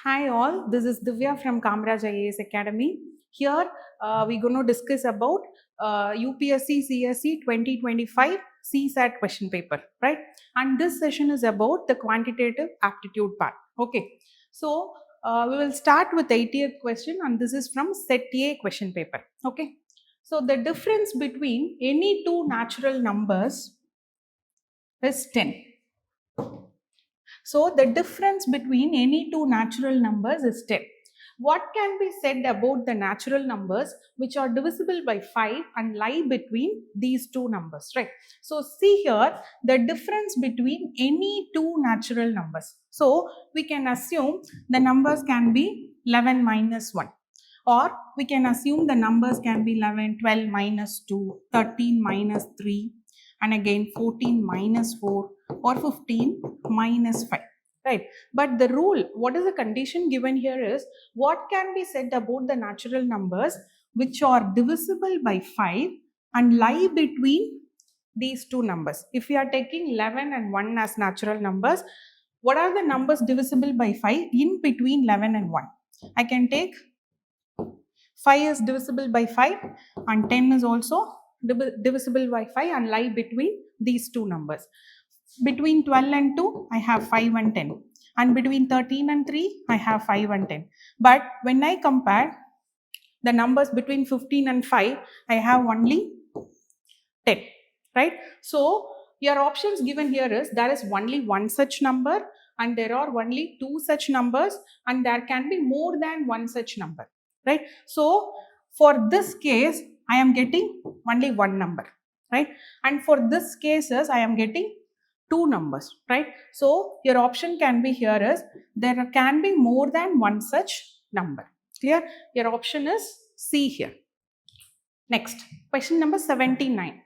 Hi all, this is Dhivya from KAMARAJ IAS Academy. Here we're going to discuss about UPSC CSE 2025 CSAT question paper, right? And this session is about the quantitative aptitude part. Okay, so we will start with the 80th question, and this is from Set A question paper. Okay, so the difference between any two natural numbers is 10. So the difference between any two natural numbers is 10. What can be said about the natural numbers which are divisible by 5 and lie between these two numbers, right? So see here the difference between any two natural numbers. So we can assume the numbers can be 11 minus 1, or we can assume the numbers can be 11, 12 minus 2, 13 minus 3, and again 14 minus 4, or 15 minus 5, right? But the rule, what is the condition given here is, what can be said about the natural numbers which are divisible by 5 and lie between these two numbers. If we are taking 11 and 1 as natural numbers, what are the numbers divisible by 5 in between 11 and 1? I can take 5 is divisible by 5 and 10 is also divisible by 5 and lie between these two numbers. Between 12 and 2, I have 5 and 10. And between 13 and 3, I have 5 and 10. But when I compare the numbers between 15 and 5, I have only 10, right? So your options given here is, there is only one such number, and there are only two such numbers, and there can be more than one such number, right? So for this case, I am getting only one number, right? And for this cases, I am getting two numbers, right? So your option can be here is, there can be more than one such number. Clear? Your option is C here. Next, question number 79.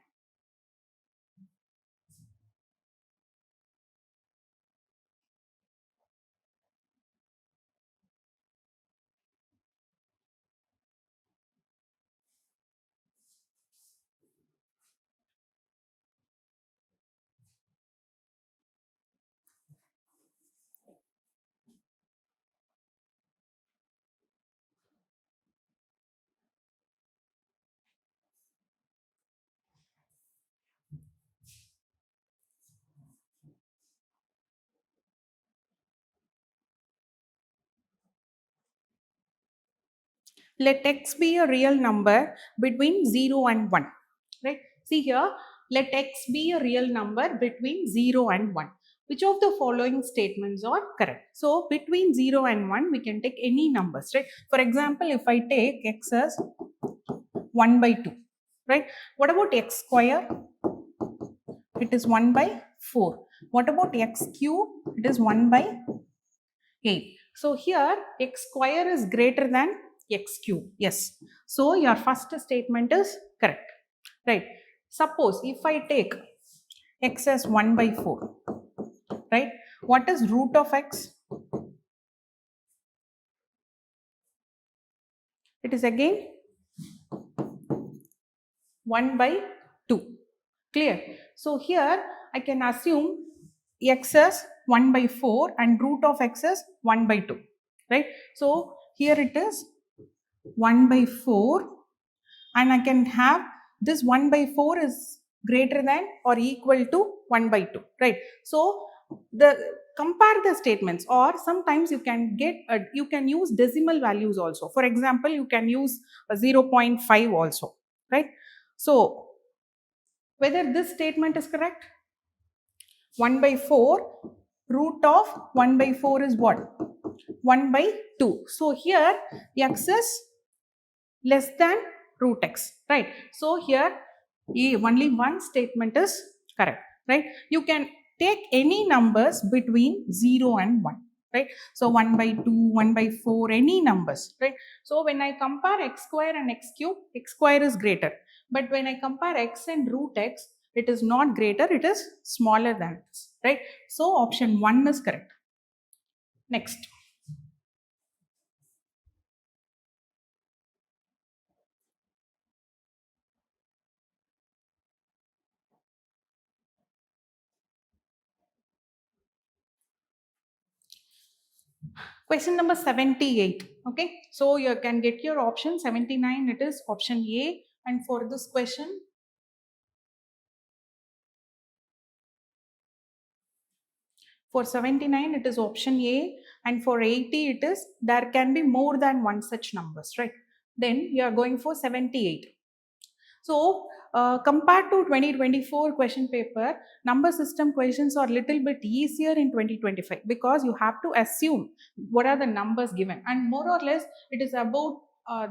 Let x be a real number between 0 and 1, right? See here, let x be a real number between 0 and 1. Which of the following statements are correct? So between 0 and 1, we can take any numbers, right? For example, if I take x as 1 by 2, right? What about x square? It is 1 by 4. What about x cube? It is 1 by 8. So here x square is greater than x cube. Yes. So your first statement is correct. Right. Suppose if I take x as 1 by 4. Right. What is root of x? It is again 1 by 2. Clear? So here I can assume x as 1 by 4 and root of x is 1 by 2. Right? So here it is 1 by 4, and I can have this 1 by 4 is greater than or equal to 1 by 2, right? So the compare the statements, or sometimes you can get you can use decimal values also. For example, you can use 0.5 also, right? So whether this statement is correct, 1 by 4, root of 1 by 4 is what? 1 by 2. So here x is less than root x, right? So here only one statement is correct, right? You can take any numbers between 0 and 1, right? So 1 by 2, 1 by 4, any numbers, right? So when I compare x square and x cube, x square is greater. But when I compare x and root x, it is not greater, it is smaller than this, right? So option 1 is correct. Next. Question number 78. Okay, so you can get your option. 79, it is option A. And for this question, for 79, it is option A. And for 80, it is there can be more than one such numbers, right? Then you are going for 78. So, compared to 2024 question paper, number system questions are little bit easier in 2025 because you have to assume what are the numbers given, and more or less it is about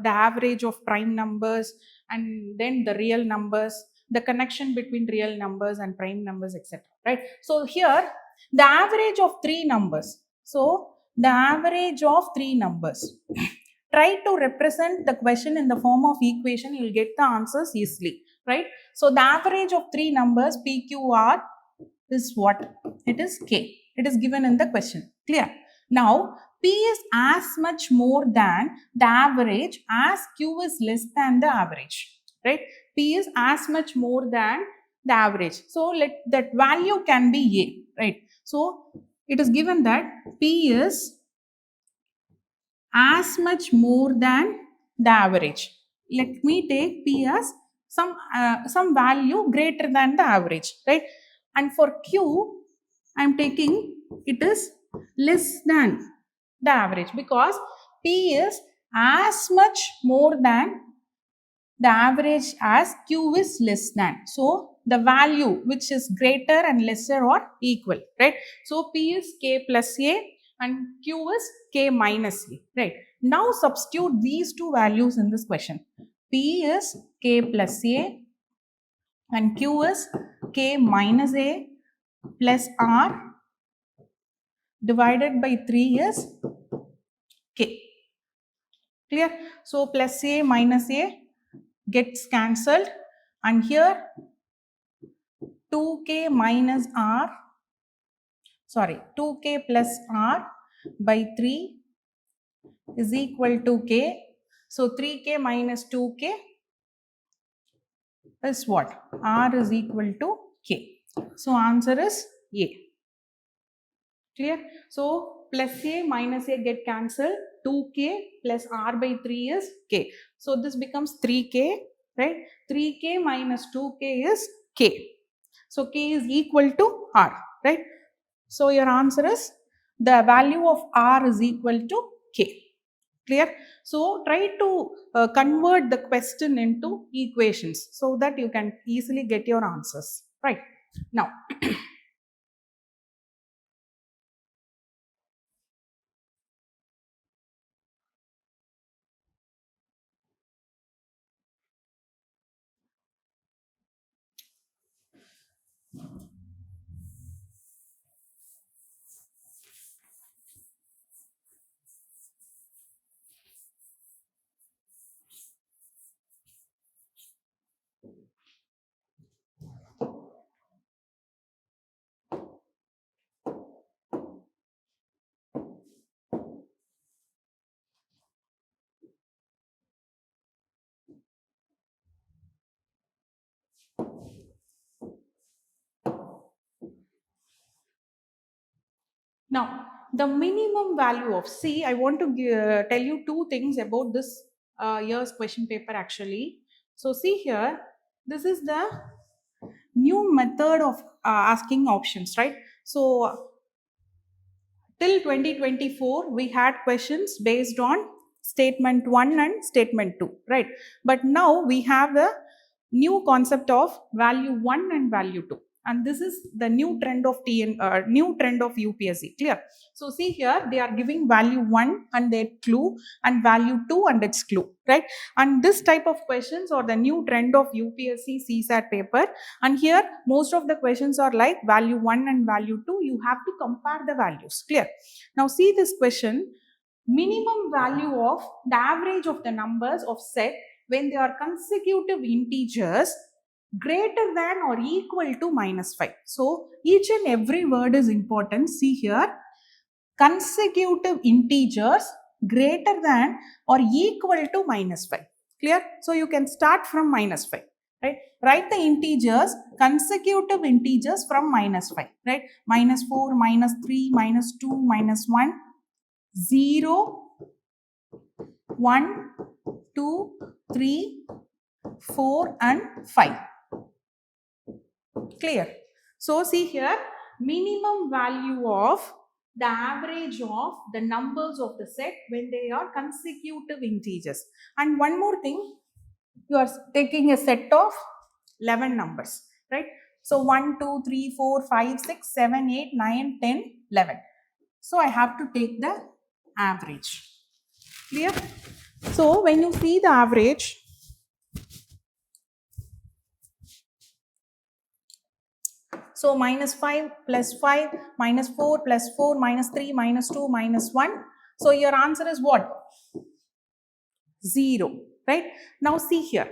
the average of prime numbers and then the real numbers, the connection between real numbers and prime numbers, etc. Right? So here the average of three numbers. So the average of three numbers. Try to represent the question in the form of equation, you will get the answers easily, right? So the average of three numbers PQR is what? It is K. It is given in the question. Clear? Now, P is as much more than the average as Q is less than the average, right? P is as much more than the average. So let that value can be A, right? So it is given that P is as much more than the average. Let me take P as some value greater than the average, right? And for Q, I am taking it is less than the average because P is as much more than the average as Q is less than. So the value which is greater and lesser or equal, right? So P is K plus A and Q is K minus A, right? Now substitute these two values in this question. P is K plus A and Q is K minus A plus R divided by 3 is K. Clear? So plus A minus A gets cancelled, and here 2K minus R, sorry, 2K plus R by 3 is equal to K. So 3K minus 2K is what? R is equal to K. So answer is A. Clear? So plus A minus A get cancelled. 2K plus R by 3 is K. So this becomes 3K, right? 3K minus 2K is K. So K is equal to R, right? So your answer is the value of R is equal to K. Clear? So try to convert the question into equations so that you can easily get your answers, right? Now, Now, the minimum value of C, I want to tell you two things about this year's question paper actually. So, see here, this is the new method of asking options, right? So, till 2024, we had questions based on statement 1 and statement 2, right? But now we have the new concept of value 1 and value 2, and this is the new trend of new trend of UPSC. Clear? So see here, they are giving value 1 and their clue, and value 2 and its clue, right? And this type of questions are the new trend of UPSC CSAT paper. And here most of the questions are like value 1 and value 2, you have to compare the values. Clear? Now see this question, minimum value of the average of the numbers of set when they are consecutive integers greater than or equal to minus 5. So each and every word is important. See here, consecutive integers greater than or equal to minus 5. Clear? So you can start from minus 5. Right? Write the integers, consecutive integers from minus 5. Right? Minus 4, minus 3, minus 2, minus 1. 0, 1, 2, 3, 4 and 5. Clear? So see here, minimum value of the average of the numbers of the set when they are consecutive integers. And one more thing, you are taking a set of 11 numbers, right? So 1, 2, 3, 4, 5, 6, 7, 8, 9, 10, 11. So I have to take the average. Clear? So when you see the average, so minus 5 plus 5 minus 4 plus 4 minus 3 minus 2 minus 1. So your answer is what? 0, right? Now see here.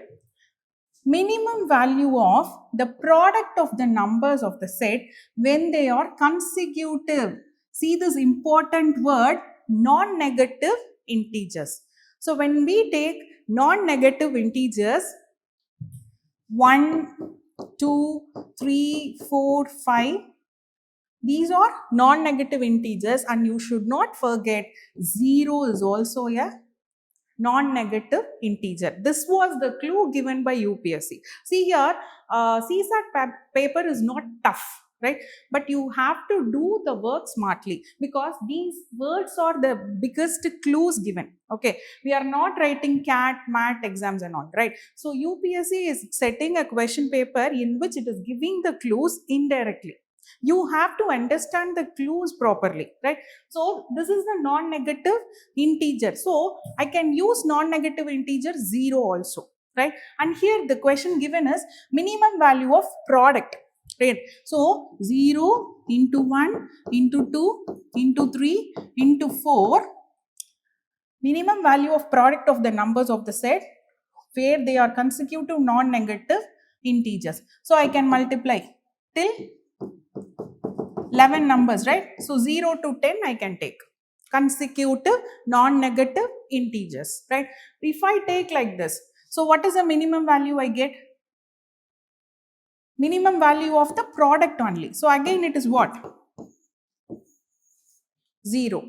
Minimum value of the product of the numbers of the set when they are consecutive. See this important word, non-negative integers. So when we take non-negative integers, 1, 2, 3, 4, 5, these are non-negative integers, and you should not forget 0 is also a non-negative integer. This was the clue given by UPSC. See here, CSAT paper is not tough, right? But you have to do the work smartly, because these words are the biggest clues given. Okay, we are not writing CAT, MAT exams and all, right? So UPSC is setting a question paper in which it is giving the clues indirectly. You have to understand the clues properly, right? So this is the non-negative integer. So I can use non-negative integer 0 also, right? And here the question given is minimum value of product, right? So 0 into 1 into 2 into 3 into 4, minimum value of product of the numbers of the set where they are consecutive non-negative integers. So I can multiply till 11 numbers, right? So 0 to 10 I can take consecutive non-negative integers, right? If I take like this, so what is the minimum value I get? Minimum value of the product only. So again it is what? 0,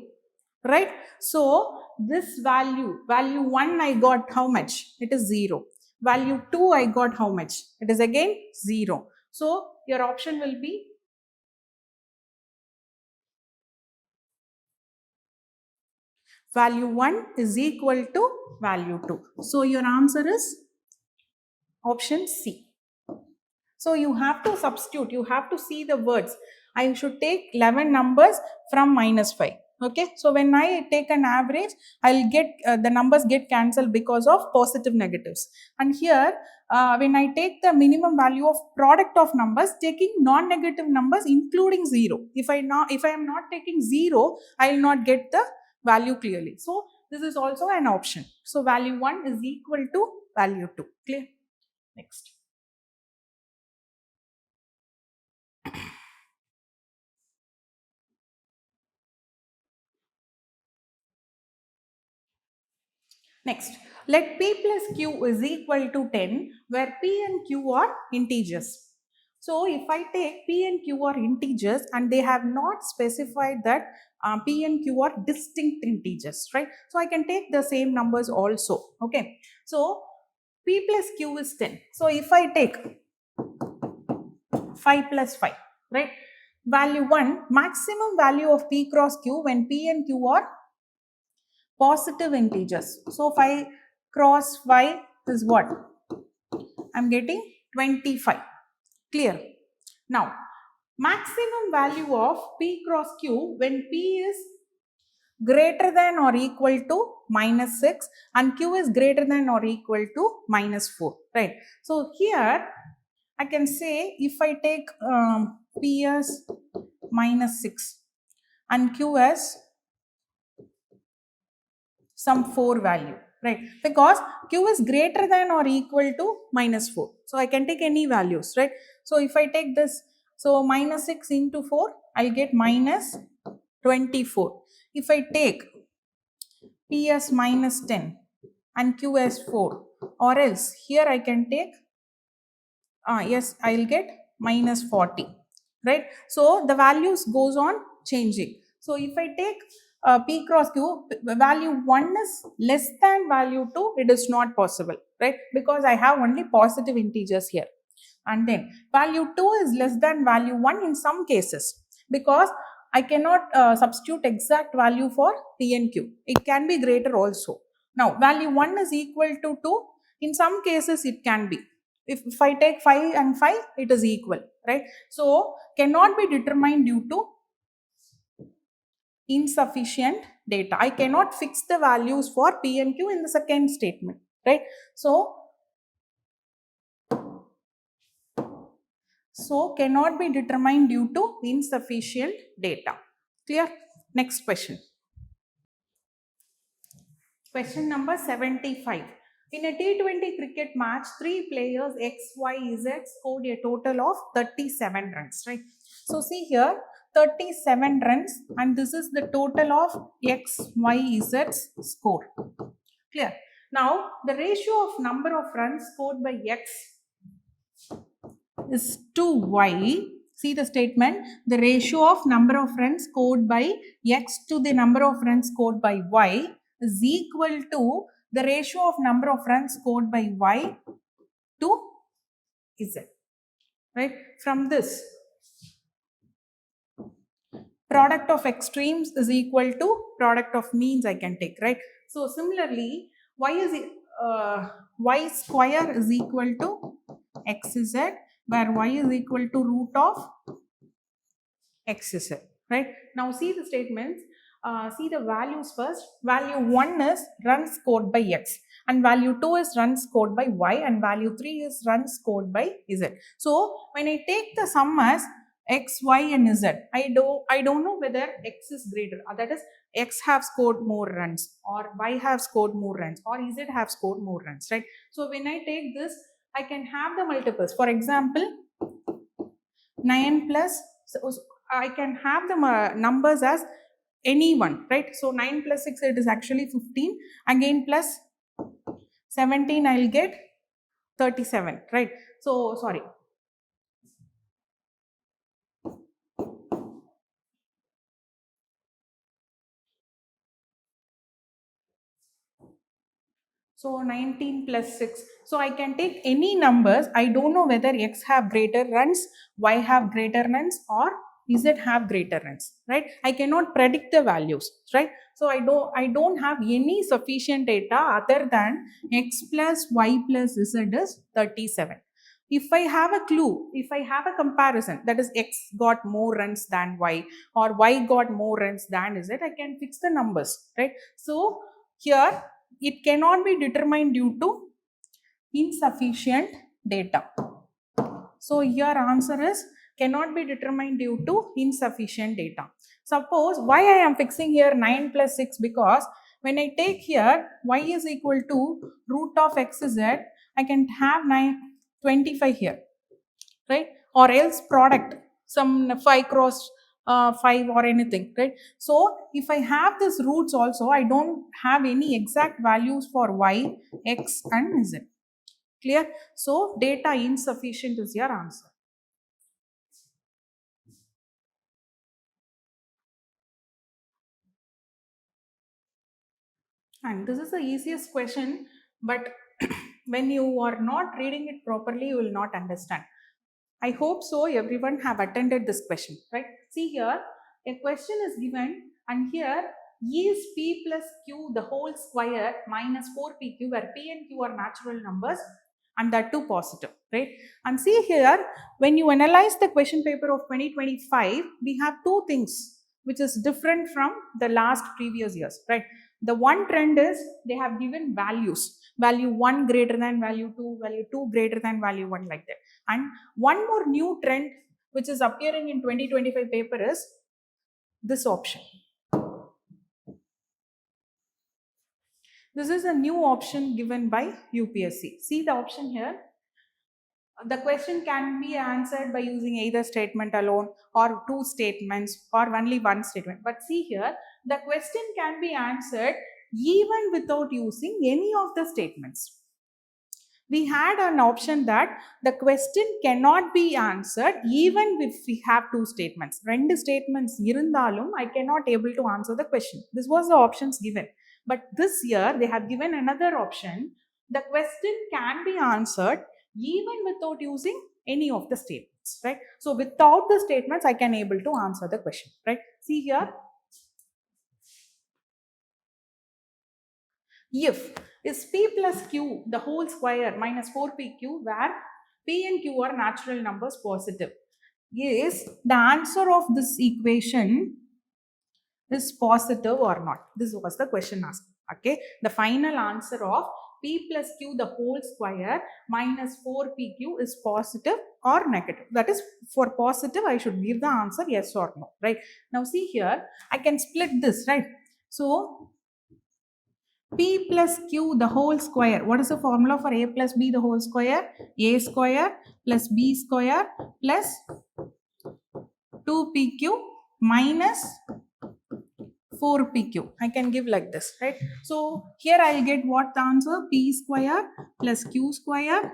right? So this value 1 I got how much? It is 0. Value 2 I got how much? It is again 0. So your option will be value 1 is equal to value 2. So your answer is option C. So you have to substitute, you have to see the words. I should take 11 numbers from minus 5. Okay, so when I take an average, I'll get the numbers get cancelled because of positive negatives. And here, when I take the minimum value of product of numbers, taking non-negative numbers including 0. If I am not taking 0, I will not get the value clearly. So this is also an option. So value 1 is equal to value 2. Clear? Next. Next, let P plus Q is equal to 10, where P and Q are integers. So if I take P and Q are integers and they have not specified that P and Q are distinct integers, right? So I can take the same numbers also, okay? So P plus Q is 10. So if I take 5 plus 5, right? Value 1, maximum value of P cross Q when P and Q are positive integers. So 5 cross 5 is what? I'm getting 25. Clear? Now, maximum value of P cross Q when P is greater than or equal to minus 6 and Q is greater than or equal to minus 4, right? So here I can say if I take P as minus 6 and Q as some 4 value, right? Because Q is greater than or equal to minus 4. So I can take any values, right? So if I take this, so minus 6 into 4, I'll get minus 24. If I take P as minus 10 and Q as 4, or else here I can take, yes, I'll get minus 40, right? So the values goes on changing. So if I take P cross Q, value 1 is less than value 2, it is not possible, right? Because I have only positive integers here. And then value 2 is less than value 1 in some cases, because I cannot substitute exact value for P and Q. It can be greater also. Now, value 1 is equal to 2. In some cases, it can be. If I take 5 and 5, it is equal, right? So, cannot be determined due to insufficient data. I cannot fix the values for P and Q in the second statement, right? So cannot be determined due to insufficient data. Clear? Next question. Question number 75. In a T20 cricket match, 3 players X, Y, Z scored a total of 37 runs, right? So see here, 37 runs, and this is the total of X, Y, Z's score. Clear? Now, the ratio of number of runs scored by X is to Y. See the statement, the ratio of number of runs scored by X to the number of runs scored by Y is equal to the ratio of number of runs scored by Y to Z, right? From this, product of extremes is equal to product of means I can take, right? So similarly, Y square is equal to XZ, where Y is equal to root of XZ, right? Now see the statements. See the values first. Value 1 is run scored by X, and value 2 is run scored by Y, and value 3 is run scored by Z. So when I take the sum as X, Y, and Z, I don't know whether X is greater. That is, X have scored more runs, or Y have scored more runs, or Z have scored more runs, right? So when I take this, I can have the multiples. For example, 9 plus, so I can have the numbers as any one, right? So 9 plus 6, it is actually 15. Again plus 17, I'll get 37, right? So, sorry. So 19 plus 6. So I can take any numbers. I don't know whether X have greater runs, Y have greater runs, or Z have greater runs, right? I cannot predict the values, right? So I don't have any sufficient data other than X plus Y plus Z is 37. If I have a clue, if I have a comparison, that is X got more runs than Y, or Y got more runs than Z, I can fix the numbers, right? So here it cannot be determined due to insufficient data. So your answer is cannot be determined due to insufficient data. Suppose why I am fixing here 9 plus 6, because when I take here Y is equal to root of XZ, I can have 25 here, right? Or else product, some 5 cross 5 or anything, right? So if I have this roots also, I don't have any exact values for Y, X and Z. Clear? So data insufficient is your answer. And this is the easiest question, but when you are not reading it properly, you will not understand. I hope so everyone have attended this question, right? See here, a question is given, and here is P plus Q the whole square minus 4PQ, where P and Q are natural numbers and that too positive, right? And see here, when you analyze the question paper of 2025, we have two things which is different from the last previous years, right? The one trend is they have given values, value 1 greater than value 2, value 2 greater than value 1, like that. And one more new trend which is appearing in 2025 paper is this option. This is a new option given by UPSC. See the option here. The question can be answered by using either statement alone or two statements or only one statement. But see here, the question can be answered even without using any of the statements. we had an option that the question cannot be answered even if we have two statements. Rendu statements irundhalum I cannot able to answer the question. This was the options given. But this year they have given another option. The question can be answered even without using any of the statements, right? So without the statements I can able to answer the question, right? See here, if is p plus q the whole square minus 4pq where p and q are natural numbers positive, is the answer of this equation is positive or not? This was the question asked. Okay, the final answer of p plus q the whole square minus 4pq is positive or negative. That is, for positive I should give the answer yes or no, right? Now see here, I can split this, right? So p plus q the whole square, what is the formula for a plus b the whole square? A square plus b square plus 2pq minus 4pq. I can give like this, right? So here I'll get what the answer? P square plus q square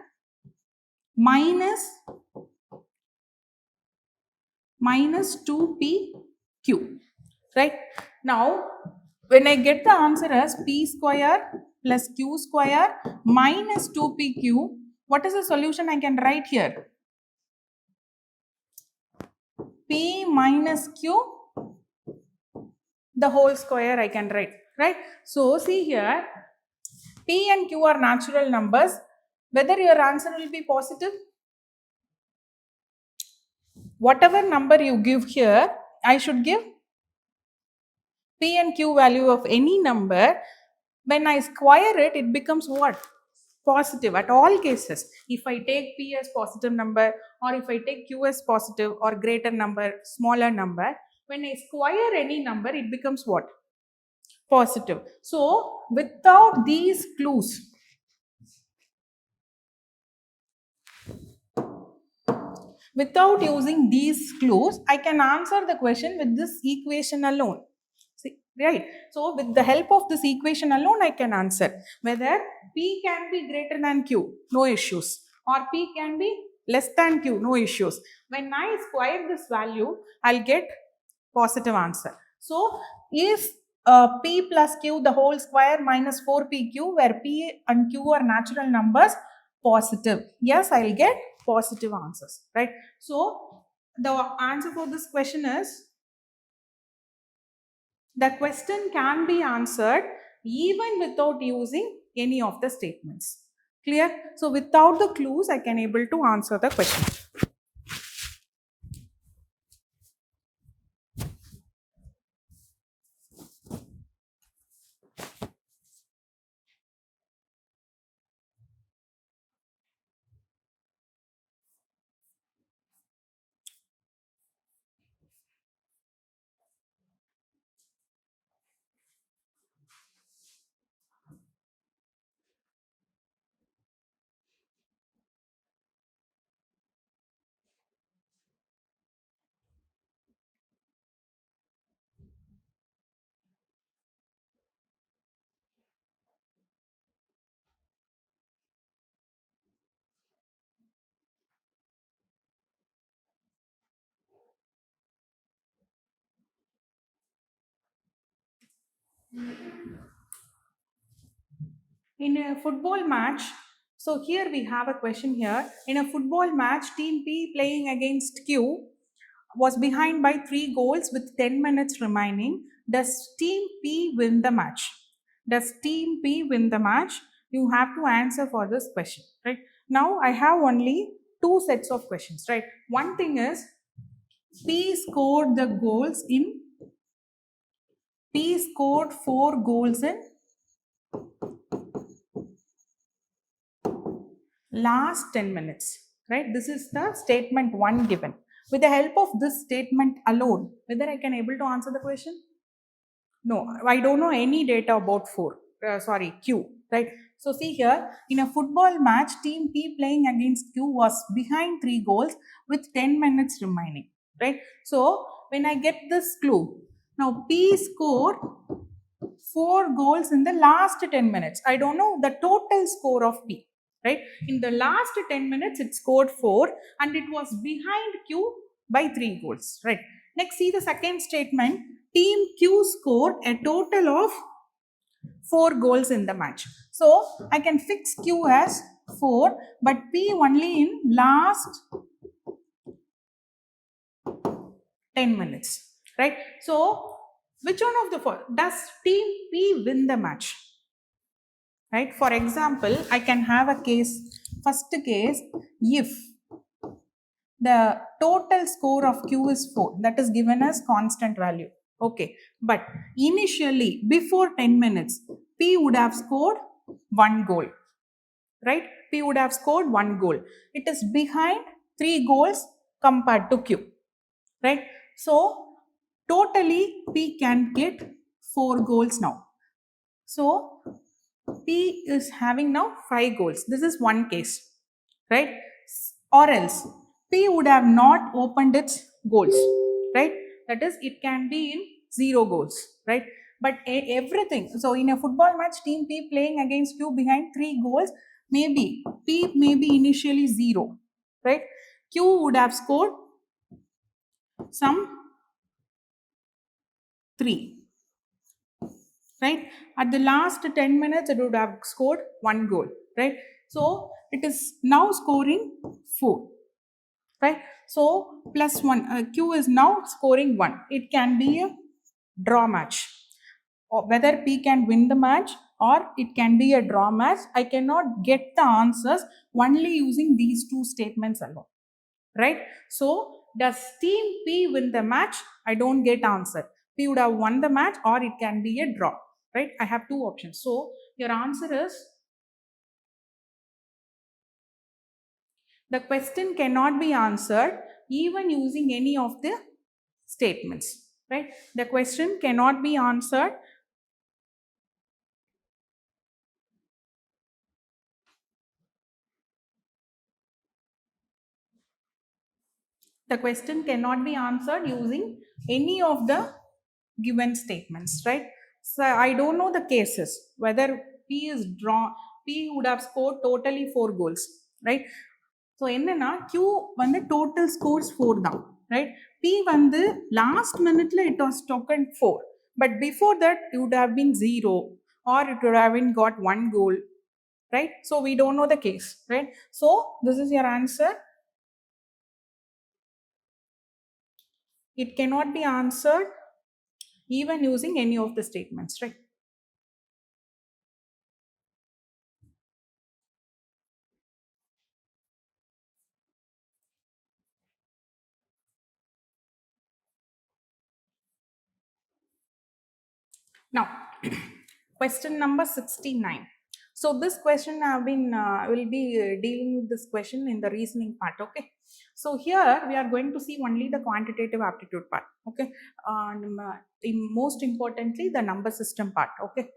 minus 2pq, right? Now when I get the answer as p square plus q square minus 2pq, what is the solution I can write here? P minus q the whole square I can write, right? So see here, p and q are natural numbers. Whether your answer will be positive, whatever number you give here, I should give p and q value of any number. When I square it, it becomes what? Positive at all cases. If I take p as positive number, or if I take q as positive or greater number, smaller number, when I square any number, it becomes what? Positive. So without these clues, without using these clues, I can answer the question with this equation alone. See, right? So with the help of this equation alone, I can answer whether p can be greater than q, no issues, or p can be less than q, no issues. When I square this value, I'll get positive answer. So is p plus q the whole square minus 4pq, where p and q are natural numbers, positive? Yes, I'll get positive answers, right? So the answer for this question is, the question can be answered even without using any of the statements. Clear? So without the clues, I can able to answer the question. In a football match, so here we have a question here. In a football match, team P playing against Q was behind by 3 goals with 10 minutes remaining. Does team P win the match? Does team P win the match? You have to answer for this question, right? Now I have only 2 sets of questions, right? One thing is, P scored 4 goals in last 10 minutes, right? This is the statement 1 given. With the help of this statement alone, whether I can able to answer the question? No, I don't know any data about Q, right? So see here, in a football match, team P playing against Q was behind 3 goals with 10 minutes remaining, right? So when I get this clue, now P scored 4 goals in the last 10 minutes. I don't know the total score of P. right? In the last 10 minutes, it scored 4 and it was behind Q by 3 goals, right? Next, see the second statement. Team Q scored a total of 4 goals in the match. So, I can fix Q as 4, but P only in last 10 minutes, right? So, which one of the four? Does team P win the match? Right? For example, I can have a case, first case, if the total score of Q is 4, that is given as constant value. Okay, but initially, before 10 minutes, P would have scored 1 goal, right? P would have scored 1 goal. It is behind 3 goals compared to Q, right? So, totally, P can get 4 goals now. So, P is having now 5 goals. This is one case, right? Or else, P would have not opened its goals, right? That is, it can be in 0 goals, right? But everything, so in a football match, team P playing against Q behind 3 goals, maybe P may be initially 0, right? Q would have scored some 3, right? At the last 10 minutes, it would have scored 1 goal, right? So it is now scoring 4, right? So plus 1, Q is now scoring 1. It can be a draw match. Or whether P can win the match or it can be a draw match, I cannot get the answers only using these two statements alone, right? So does team P win the match? I don't get answer. P would have won the match or it can be a draw, right? I have two options. So your answer is, the question cannot be answered even using any of the statements, right? The question cannot be answered. The question cannot be answered using any of the given statements, right? So I don't know the cases whether P is drawn, P would have scored totally 4 goals, right? So என்னன்னா Q வந்து total scores 4 தான், right? P வந்து last minuteல it was token 4, but before that it would have been 0 or it would have been got 1 goal, right? So we don't know the case, right? So this is your answer. It cannot be answered even using any of the statements, right? Now, question number 69. So this question I have been will be dealing with this question in the reasoning part. Okay. So here we are going to see only the quantitative aptitude part. Okay. Most importantly, the number system part. Okay.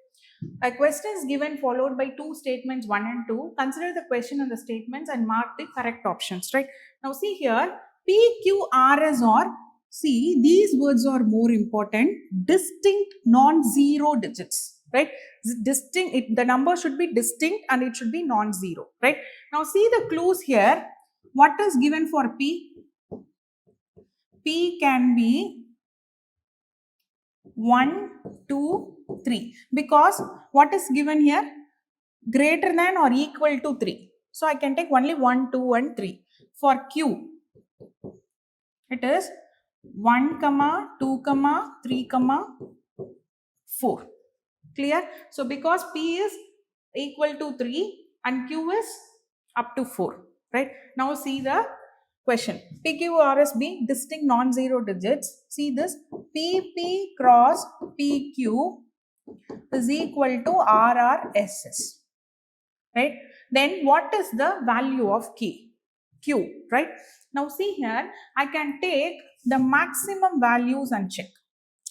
A question is given followed by two statements 1 and 2. Consider the question and the statements and mark the correct options. Right. Now see here, P, Q, R, S, or see, these words are more important. Distinct non-zero digits, right? Distinct, the number should be distinct and it should be non-zero, right? Now see the clues here. What is given for P? P can be 1, 2, 3. Because what is given here? Greater than or equal to 3. So I can take only 1, 2 and 3. For Q, it is 1, 2, 3, 4. Clear? So because P is equal to 3 and Q is up to 4. Right? Now see the question. PQRSB distinct non-zero digits. See this. PP cross PQ is equal to RRSS. Right? Then what is the value of key? Q. Right? Now see here, I can take the maximum values and check.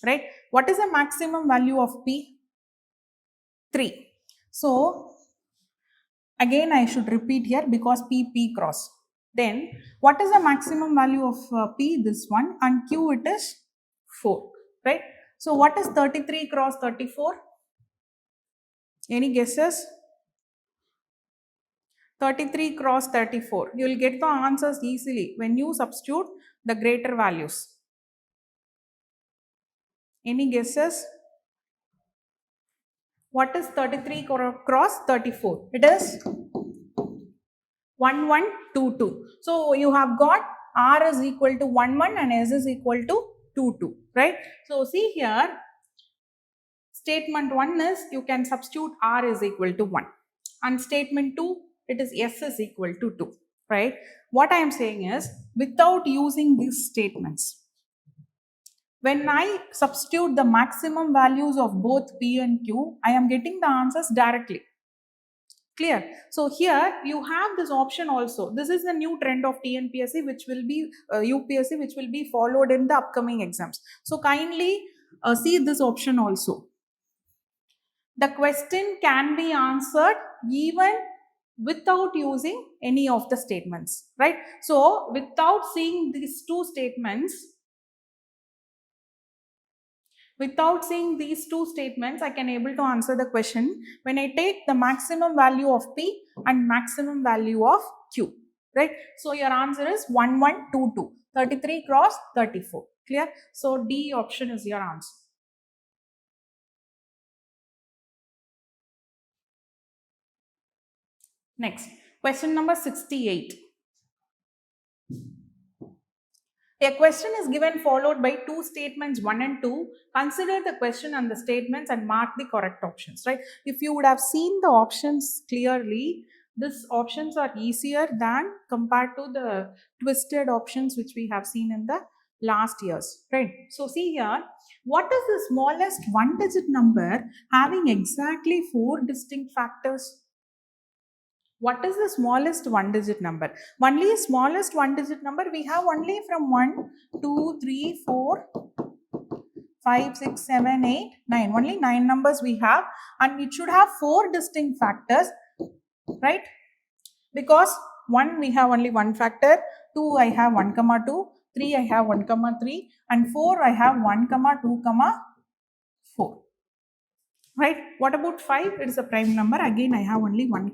Right? What is the maximum value of P? 3. So again I should repeat here because P cross. Then what is the maximum value of P? This one, and Q it is 4. Right? So what is 33 cross 34? Any guesses? 33 cross 34. You will get the answers easily when you substitute the greater values. Any guesses? What is 33 cross 34? It is 1122. So you have got R is equal to 11 and S is equal to 22, right? So see here, statement 1 is you can substitute R is equal to 1, and statement 2 it is S is equal to 2, right? What I am saying is, without using these statements, when I substitute the maximum values of both P and Q, I am getting the answers directly. Clear? So here you have this option also. This is the new trend of TNPSC, which will be UPSC, which will be followed in the upcoming exams. So kindly see this option also. The question can be answered even without using any of the statements, right? So without seeing these two statements, I can able to answer the question when I take the maximum value of P and maximum value of Q, right? So your answer is 1122, 33 cross 34. Clear? So D option is your answer. Next, question number 68. A question is given followed by two statements 1 and 2. Consider the question and the statements and mark the correct options, right? If you would have seen the options clearly, these options are easier than compared to the twisted options which we have seen in the last years, right? So see here, what is the smallest one digit number having exactly 4 distinct factors? What is the smallest one digit number? Only smallest one digit number we have only from 1, 2, 3, 4, 5, 6, 7, 8, 9. Only 9 numbers we have, and it should have 4 distinct factors, right? Because 1 we have only one factor, 2 I have 1, 2, 3 I have 1, 3, and 4 I have 1, 2, 4. Right? What about 5? It is a prime number. Again, I have only 1,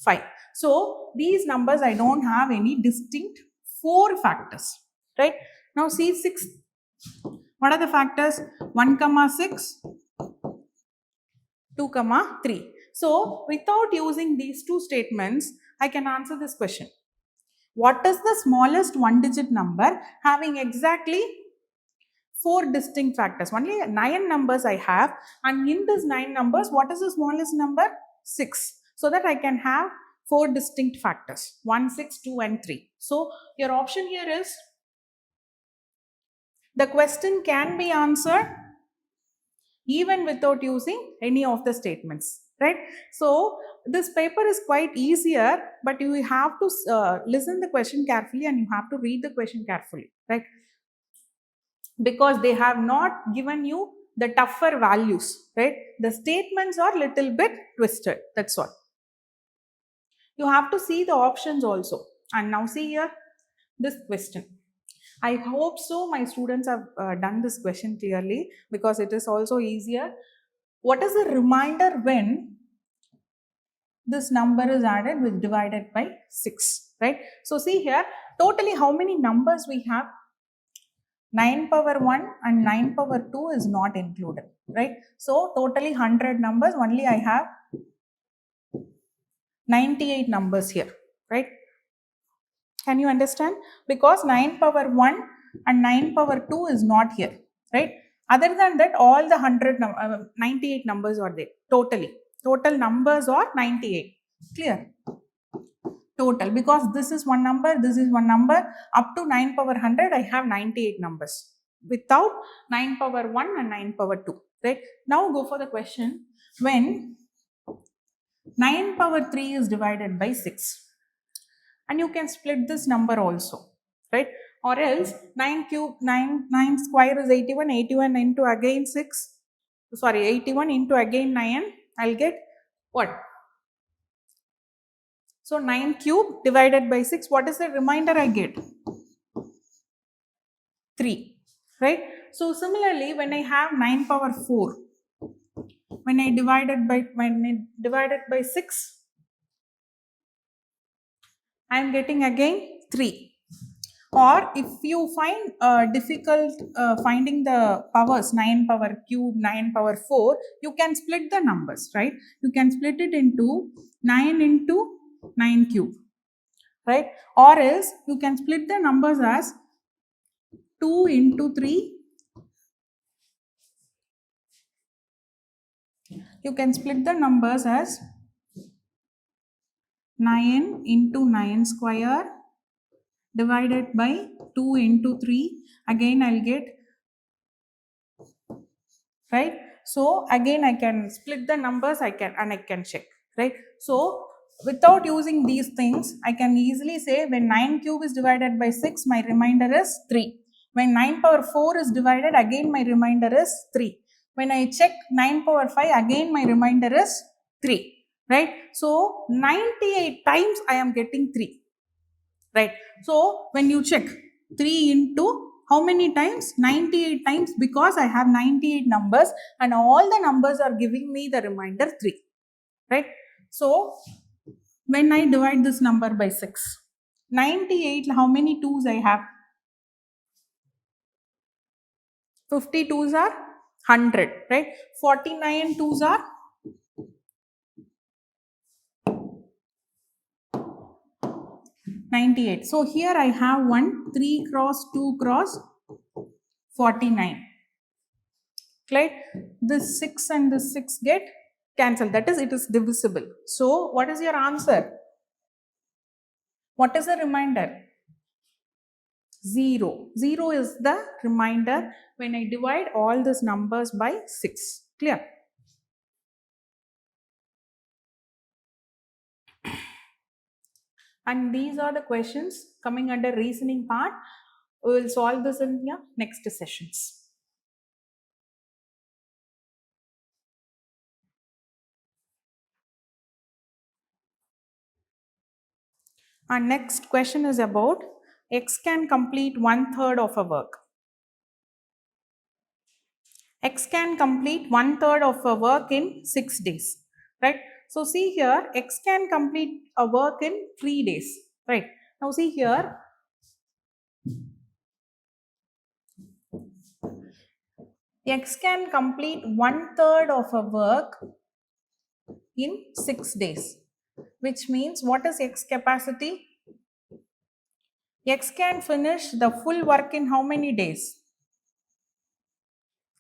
5. So these numbers I don't have any distinct 4 factors, right? Now see 6. What are the factors? 1, 6, 2, 3. So without using these two statements, I can answer this question. What is the smallest one digit number having exactly 4 distinct factors? Only 9 numbers I have, and in these 9 numbers, what is the smallest number? 6. So that I can have 4 distinct factors, 1, 6, 2 and 3. So your option here is, the question can be answered even without using any of the statements, right? So this paper is quite easier, but you have to listen the question carefully and you have to read the question carefully, right? Because they have not given you the tougher values, right? The statements are little bit twisted, that's all. You have to see the options also. And now see here, this question. I hope so my students have done this question clearly, because it is also easier. What is the reminder when this number is added with divided by 6, right? So see here, totally how many numbers we have? 9 power 1 and 9 power 2 is not included, right? So totally 100 numbers, only I have 98 numbers here, right? Can you understand? Because 9 power 1 and 9 power 2 is not here, right? Other than that, all the 98 numbers are there, totally. Total numbers are 98. Clear? Total, because this is one number, this is one number, up to 9 power 100, I have 98 numbers. Without 9 power 1 and 9 power 2, right? Now go for the question. When 9 power 3 is divided by 6, and you can split this number also, right? Or else 9 square is 81, 81 into again 6, sorry, 81 into again 9, I'll get what? So 9 cube divided by 6, what is the remainder I get? 3, right? So similarly, when I have 9 power 4, when I divided by 6, I am getting again 3. Or if you find difficult finding the powers, 9 power cube, 9 power 4, you can split the numbers, right? You can split it into 9 into 9 cube, right? Or else you can split the numbers as 2 into 3. You can split the numbers as 9 into 9 square divided by 2 into 3. Again I'll get, right? So again I can split the numbers, I can check, right? So without using these things, I can easily say when 9 cube is divided by 6, my remainder is 3. When 9 power 4 is divided, again my remainder is 3. When I check 9 power 5, again my remainder is 3, right? So 98 times I am getting 3, right? So when you check 3 into how many times? 98 times, because I have 98 numbers and all the numbers are giving me the remainder 3, right? So when I divide this number by 6, 98, how many 2s I have? 50 2s are 100, right? 49 2s are 98. So here I have one 3 cross 2 cross 49. Right? This 6 and this 6 get cancelled. That is, it is divisible. So what is your answer? What is the remainder? 0. 0 is the remainder when I divide all these numbers by 6. Clear? And these are the questions coming under reasoning part. We will solve this in your next sessions. Our next question is about X can complete 1/3 of a work. X can complete 1/3 of a work in 6 days, right? So see here, X can complete a work in 3 days, right? Now see here, X can complete 1/3 of a work in 6 days, which means what is X capacity? X can finish the full work in how many days?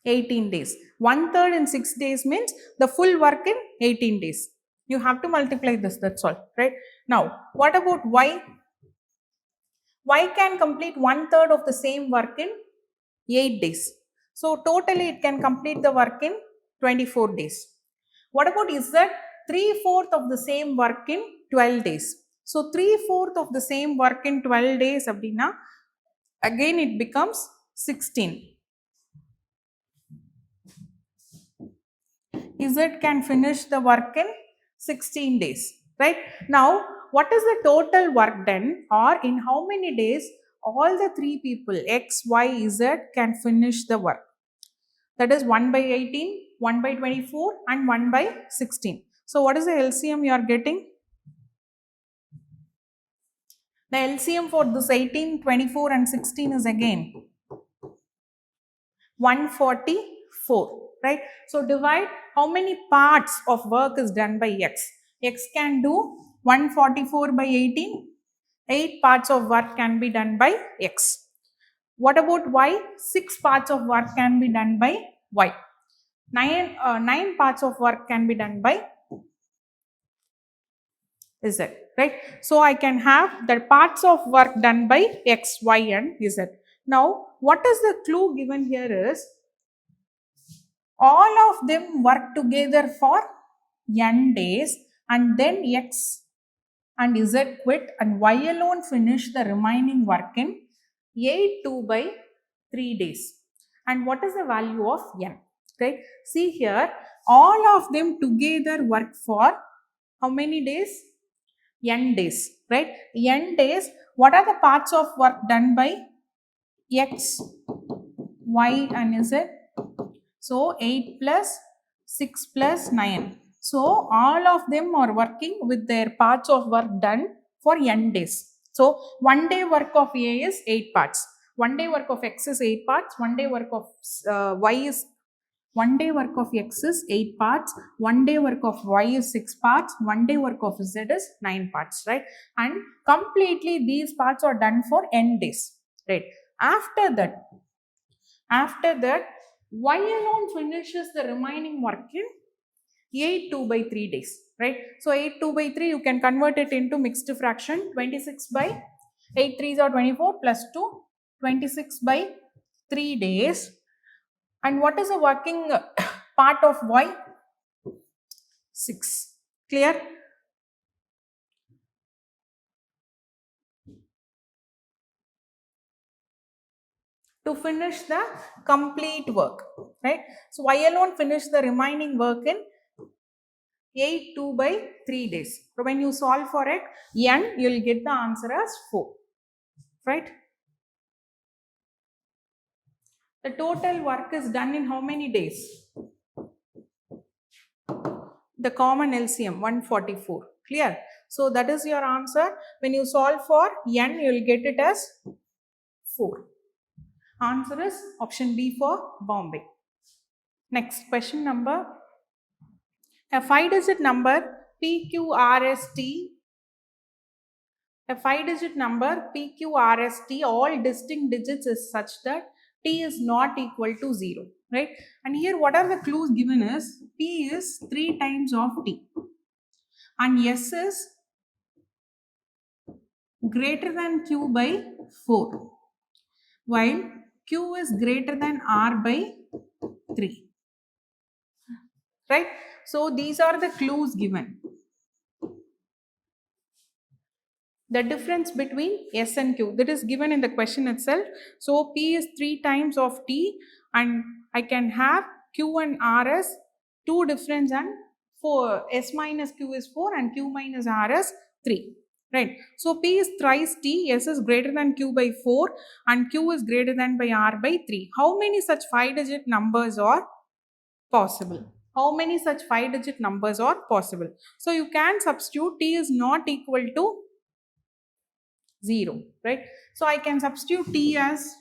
18 days. 1/3 in 6 days means the full work in 18 days. You have to multiply this, that's all, right? Now, what about Y? Y can complete 1/3 of the same work in 8 days. So, totally it can complete the work in 24 days. What about Z? 3/4 of the same work in 12 days. So, 3/4 of the same work in 12 days, abdina, again it becomes 16. Z can finish the work in 16 days, right? Now, what is the total work done, or in how many days all the 3 people X, Y, Z can finish the work? That is 1 by 18, 1 by 24 and 1 by 16. So, what is the LCM you are getting? The LCM for this 18, 24 and 16 is again 144, right? So divide how many parts of work is done by X. X can do 144 by 18. 8 parts of work can be done by X. What about Y? 6 parts of work can be done by Y. 9 parts of work can be done by Z, right? So I can have the parts of work done by X, Y and Z. Now, what is the clue given here is all of them work together for n days and then X and Z quit and Y alone finish the remaining work in 8/2 by 3 days. And what is the value of n? Right? See here, all of them together work for how many days? N days, right? N days. What are the parts of work done by X, Y and Z? So 8 plus 6 plus 9. So all of them are working with their parts of work done for n days. So 1 day work of A is 8 parts. 1 day work of X is 8 parts. 1 day work of Y is 1 day work of X is 8 parts, 1 day work of Y is 6 parts, 1 day work of Z is 9 parts, right? And completely these parts are done for n days, right? After that, Y alone finishes the remaining work in 8 2 by 3 days, right? So 8 2 by 3, you can convert it into mixed fraction, 26 by 8 3s are 24 plus 2, 26 by 3 days. And what is the working part of Y? 6. Clear? To finish the complete work, right? So Y alone finish the remaining work in 8 2 by 3 days. So when you solve for it, N, you will get the answer as 4, right? The total work is done in how many days? The common LCM 144. Clear? So that is your answer. When you solve for N, you will get it as 4. Answer is option B for Bombay. Next question number. A 5-digit number PQRST. A 5-digit number PQRST, all distinct digits is such that T is not equal to 0, right? And here what are the clues given is P is 3 times of T and S is greater than Q by 4, while Q is greater than R by 3, right? So these are the clues given. The difference between S and Q, that is given in the question itself. So P is 3 times of T and I can have Q and R as 2 difference and 4. S minus Q is 4 and Q minus R is 3. Right. So P is thrice T, S is greater than Q by 4 and Q is greater than by R by 3. How many such 5-digit numbers are possible? How many such 5-digit numbers are possible? So you can substitute T is not equal to 0, right? So I can substitute T as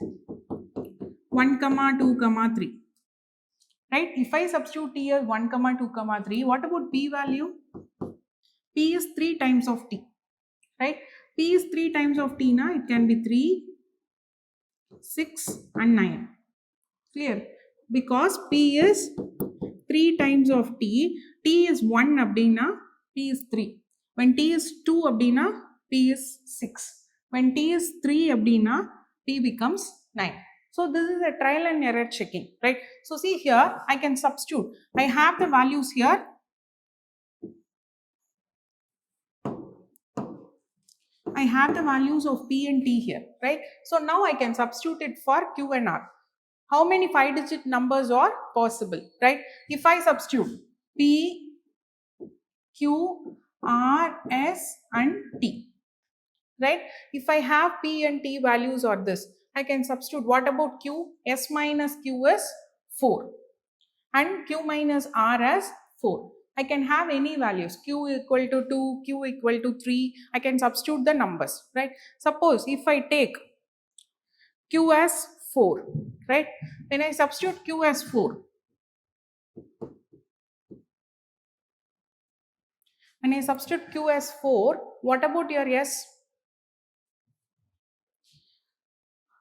1, 2, 3, right? If I substitute T as 1, 2, 3, what about P value? P is 3 times of T, right? P is 3 times of T now, it can be 3, 6 and 9. Clear? Because P is 3 times of T, T is 1 abdina, P is 3. When T is 2 abdina, P is 6. When T is 3 abdina, P becomes 9. So this is a trial and error checking, right? So see here, I can substitute. I have the values here. I have the values of P and T here, right? So now I can substitute it for Q and R. How many 5-digit numbers are possible, right? If I substitute P, Q, R, S and T, right? If I have P and T values or this, I can substitute. What about Q? S minus Q is 4 and Q minus R as 4. I can have any values, Q equal to 2, Q equal to 3. I can substitute the numbers, right? Suppose if I take Q as 4, right? When I substitute Q as 4, when I substitute Q as 4, what about your S?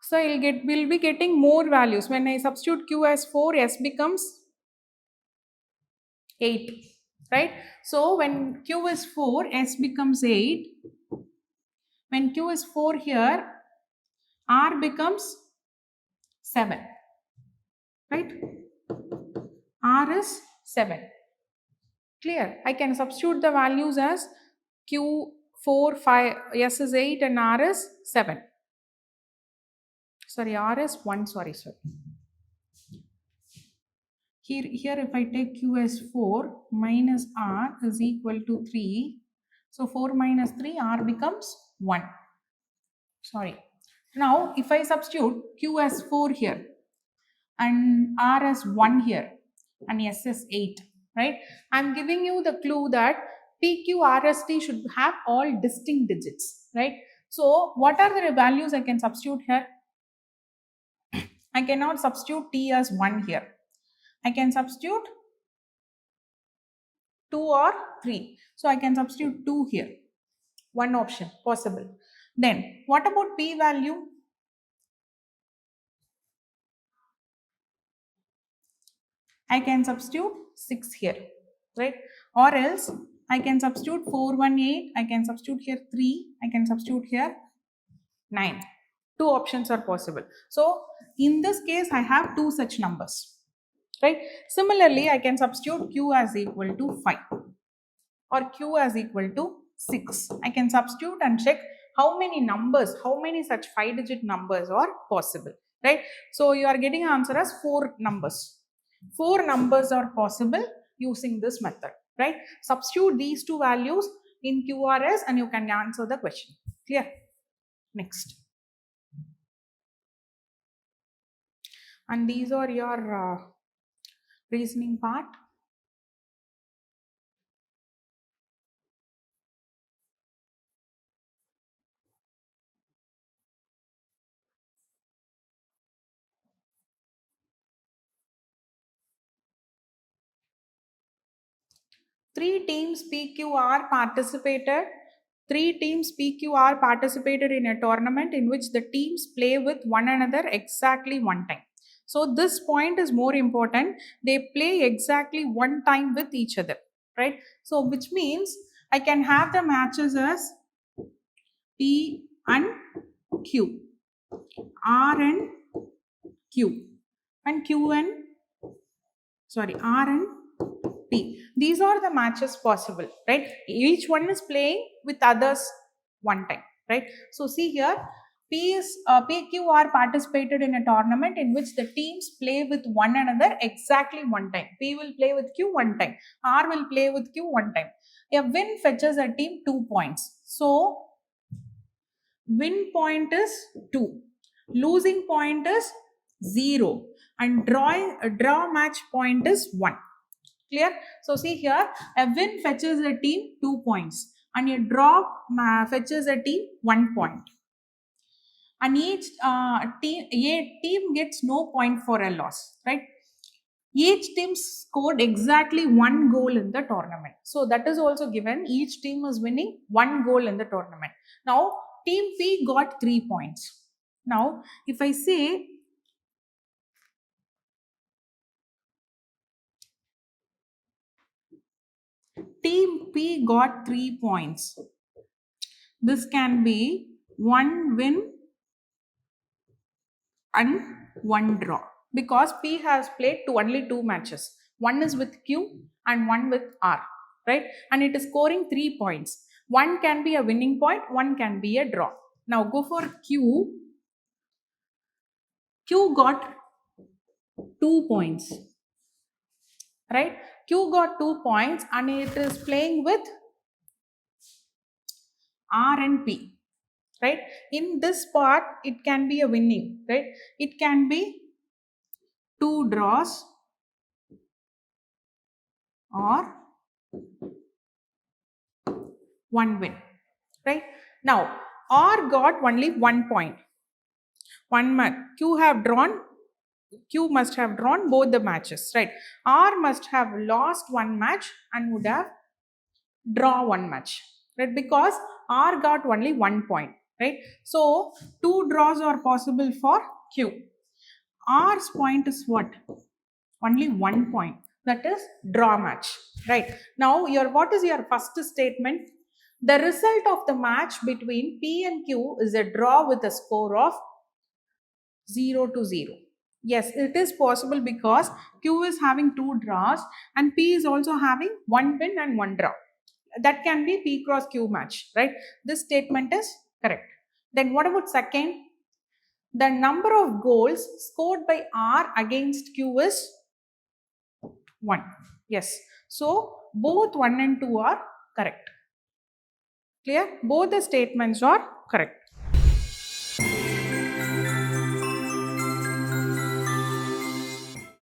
So we'll be getting more values. When I substitute Q as 4, S becomes 8, right? So when Q is 4, S becomes 8. When Q is 4 here, R becomes 7, right? R is 7. Clear? I can substitute the values as Q 4, 5, S is 8 and R is 7. Sorry, R is 1, sorry. Here if I take Q as 4 minus R is equal to 3. So 4 minus 3, R becomes 1. Sorry. Now if I substitute Q as 4 here and R as 1 here and S is 8, right? I'm giving you the clue that PQRST should have all distinct digits, right? So what are the values I can substitute here? I cannot substitute T as 1 here. I can substitute 2 or 3. So I can substitute 2 here. One option possible. Then what about P value? I can substitute 6 here, right? Or else I can substitute 418, I can substitute here 3, I can substitute here 9. Two options are possible. So in this case, I have two such numbers, right? Similarly, I can substitute Q as equal to 5 or Q as equal to 6. I can substitute and check how many numbers, how many such 5-digit numbers are possible, right? So you are getting answer as 4 numbers. 4 numbers are possible using this method, right? Substitute these two values in QRS and you can answer the question. Clear? Next. And these are your reasoning part. Three teams PQR participated in a tournament in which the teams play with one another exactly one time. So this point is more important. They play exactly one time with each other, right? So which means I can have the matches as P and Q, R and Q, and R and P. These are the matches possible, right? Each one is playing with others one time, right? So see here, PQR participated in a tournament in which the teams play with one another exactly one time. P will play with Q one time. R will play with Q one time. A win fetches a team 2 points. So win point is 2. Losing point is 0. And draw match point is 1. Clear? So see here, a win fetches a team 2 points and a draw fetches a team 1 point. And each team gets no point for a loss, right? Each team scored exactly 1 goal in the tournament. So that is also given. Each team is winning 1 goal in the tournament. Now, team P got 3 points. Now, if I say team P got 3 points, this can be 1 win and 1 draw because P has played only 2 matches. One is with Q and one with R, right? And it is scoring 3 points. One can be a winning point, one can be a draw. Now go for Q. Q got 2 points, right? Q got 2 points and it is playing with R and P, right? In this part, it can be a winning, right? It can be 2 draws or 1 win, right? Now, R got only 1 point. One match. Q must have drawn both the matches, right? R must have lost 1 match and would have draw 1 match, right? Because R got only 1 point, right? So 2 draws are possible for Q. R's point is what? Only 1 point. That is draw match, right? Now what is your first statement? The result of the match between P and Q is a draw with a score of 0-0. Yes, it is possible because Q is having 2 draws and P is also having 1 win and 1 draw. That can be P cross Q match, right? This statement is correct. Then what about second? The number of goals scored by R against Q is 1. Yes. So both 1 and 2 are correct. Clear? Both the statements are correct.